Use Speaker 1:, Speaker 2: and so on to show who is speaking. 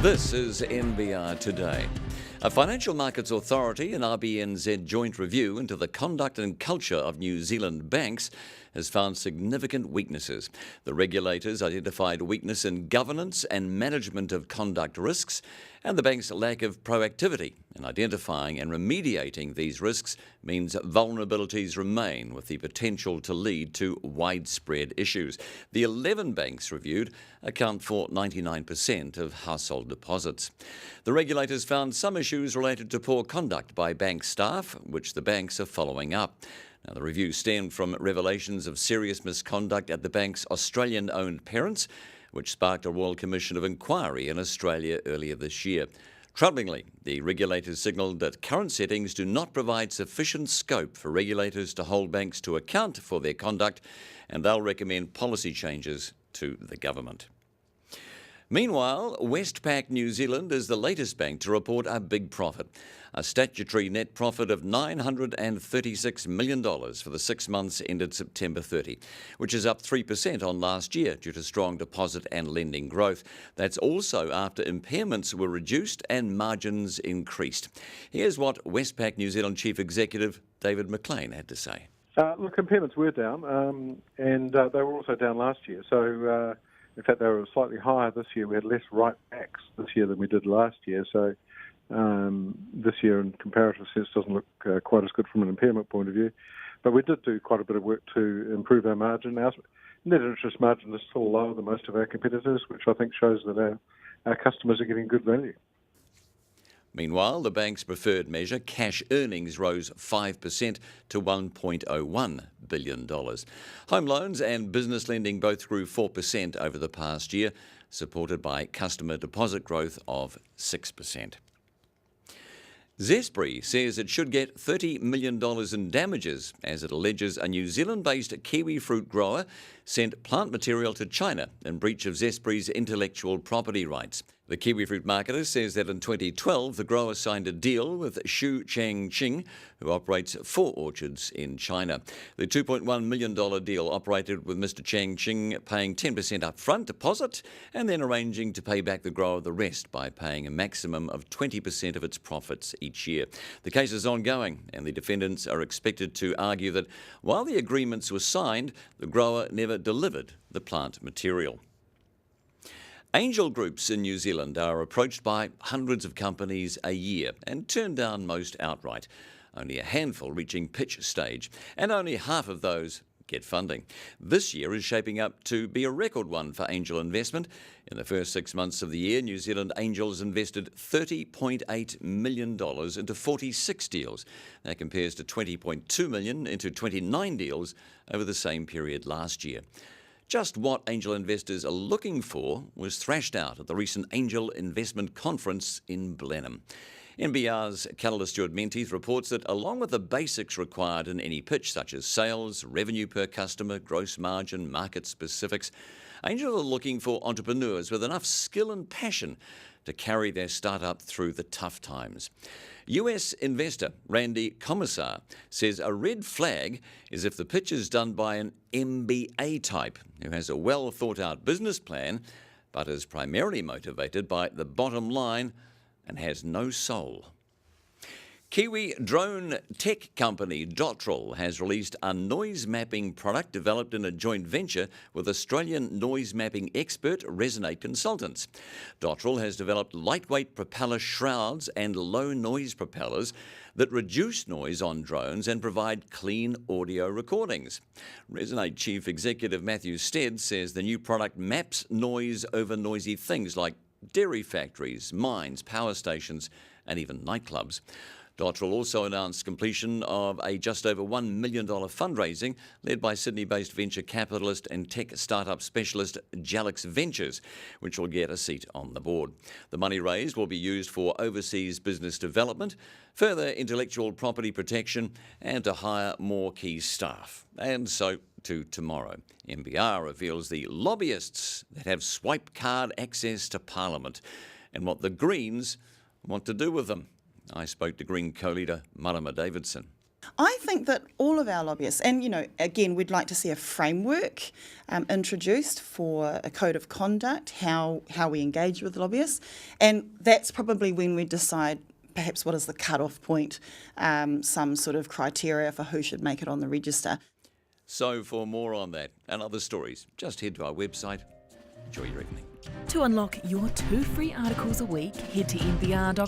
Speaker 1: This is NBR Today. A Financial Markets Authority and RBNZ joint review into the conduct and culture of New Zealand banks has found significant weaknesses. The regulators identified weakness in governance and management of conduct risks, and the bank's lack of proactivity in identifying and remediating these risks means vulnerabilities remain, with the potential to lead to widespread issues. The 11 banks reviewed account for 99% of household deposits. The regulators found some issues related to poor conduct by bank staff, which the banks are following up. Now, the review stemmed from revelations of serious misconduct at the bank's Australian-owned parents, which sparked a Royal Commission of Inquiry in Australia earlier this year. Troublingly, the regulators signalled that current settings do not provide sufficient scope for regulators to hold banks to account for their conduct, and they'll recommend policy changes to the government. Meanwhile, Westpac New Zealand is the latest bank to report a big profit, a statutory net profit of $936 million for the 6 months ended September 30, which is up 3% on last year due to strong deposit and lending growth. That's also after impairments were reduced and margins increased. Here's what Westpac New Zealand Chief Executive David McLean had to say.
Speaker 2: Look, impairments were down, and they were also down last year. So, in fact, they were slightly higher this year. We had less write-backs this year than we did last year. So this year, in comparative sense, doesn't look quite as good from an impairment point of view. But we did do quite a bit of work to improve our margin. Our net interest margin is still lower than most of our competitors, which I think shows that our customers are getting good value.
Speaker 1: Meanwhile, the bank's preferred measure, cash earnings, rose 5% to $1.01 billion. Home loans and business lending both grew 4% over the past year, supported by customer deposit growth of 6%. Zespri says it should get $30 million in damages as it alleges a New Zealand-based kiwi fruit grower sent plant material to China in breach of Zespri's intellectual property rights. The kiwi fruit marketer says that in 2012, the grower signed a deal with Xu Changqing, who operates 4 orchards in China. The $2.1 million deal operated with Mr. Changqing paying 10% upfront deposit and then arranging to pay back the grower the rest by paying a maximum of 20% of its profits each year. The case is ongoing, and the defendants are expected to argue that while the agreements were signed, the grower never delivered the plant material. Angel groups in New Zealand are approached by hundreds of companies a year and turned down most outright, only a handful reaching pitch stage, and only half of those get funding. This year is shaping up to be a record one for angel investment. In the first 6 months of the year, New Zealand angels invested $30.8 million into 46 deals. That compares to $20.2 million into 29 deals over the same period last year. Just what angel investors are looking for was thrashed out at the recent Angel Investment Conference in Blenheim. NBR's Calendar Stewart Menteith reports that along with the basics required in any pitch, such as sales, revenue per customer, gross margin, market specifics, angels are looking for entrepreneurs with enough skill and passion to carry their startup through the tough times. US investor Randy Commissar says a red flag is if the pitch is done by an MBA type who has a well thought out business plan but is primarily motivated by the bottom line and has no soul. Kiwi drone tech company Dotterel has released a noise mapping product developed in a joint venture with Australian noise mapping expert Resonate Consultants. Dotterel has developed lightweight propeller shrouds and low noise propellers that reduce noise on drones and provide clean audio recordings. Resonate Chief Executive Matthew Stead says the new product maps noise over noisy things like dairy factories, mines, power stations, and even nightclubs. Dotterel also announced completion of a just over $1 million fundraising led by Sydney-based venture capitalist and tech startup specialist Jalix Ventures, which will get a seat on the board. The money raised will be used for overseas business development, further intellectual property protection, and to hire more key staff. And so to tomorrow. NBR reveals the lobbyists that have swipe card access to Parliament and what the Greens want to do with them. I spoke to Green co-leader Marama Davidson.
Speaker 3: I think that all of our lobbyists, and again, we'd like to see a framework introduced for a code of conduct, how we engage with lobbyists, and that's probably when we decide perhaps what is the cut-off point, some sort of criteria for who should make it on the register.
Speaker 1: So for more on that and other stories, just head to our website. Enjoy your evening.
Speaker 4: To unlock your 2 free articles a week, head to nbr.co.nz.